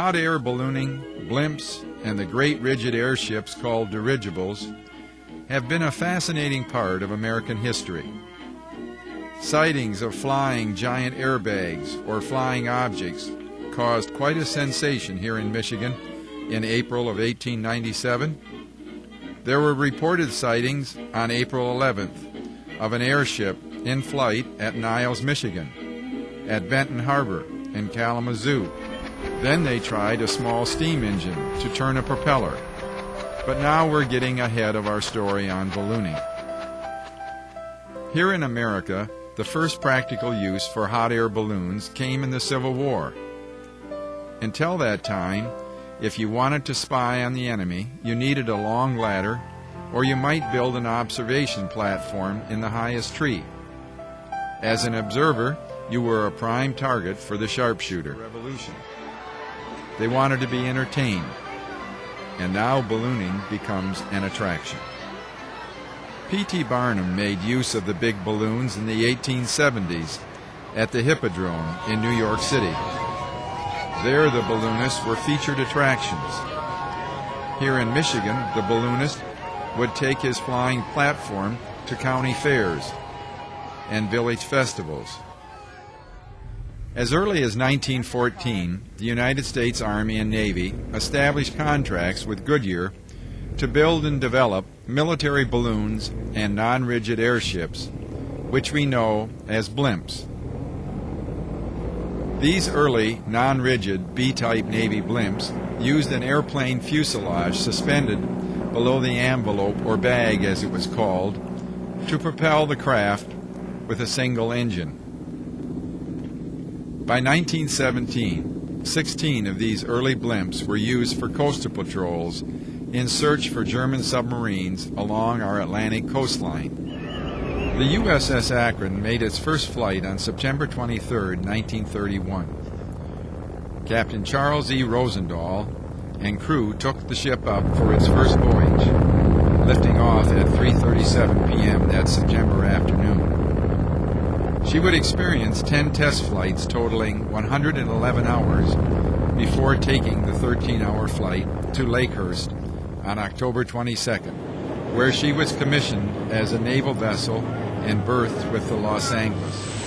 Hot air ballooning, blimps, and the great rigid airships called dirigibles have been a fascinating part of American history. Sightings of flying giant airbags or flying objects caused quite a sensation here in Michigan in April of 1897. There were reported sightings on April 11th of an airship in flight at Niles, Michigan, at Benton Harbor, in Kalamazoo. Then they tried a small steam engine to turn a propeller. But now we're getting ahead of our story on ballooning. Here in America, the first practical use for hot air balloons came in the Civil War. Until that time, if you wanted to spy on the enemy, you needed a long ladder, or you might build an observation platform in the highest tree. As an observer, you were a prime target for the sharpshooter. Revolution. They wanted to be entertained, and now ballooning becomes an attraction. P.T. Barnum made use of the big balloons in the 1870s at the Hippodrome in New York City. There the balloonists were featured attractions. Here in Michigan, the balloonist would take his flying platform to county fairs and village festivals. As early as 1914, the United States Army and Navy established contracts with Goodyear to build and develop military balloons and non-rigid airships, which we know as blimps. These early non-rigid B-type Navy blimps used an airplane fuselage suspended below the envelope or bag, as it was called, to propel the craft with a single engine. By 1917, 16 of these early blimps were used for coastal patrols in search for German submarines along our Atlantic coastline. The USS Akron made its first flight on September 23, 1931. Captain Charles E. Rosendahl and crew took the ship up for its first voyage, lifting off at 3:37 p.m. that September afternoon. She would experience 10 test flights totaling 111 hours before taking the 13-hour flight to Lakehurst on October 22nd, where she was commissioned as a naval vessel and berthed with the Los Angeles.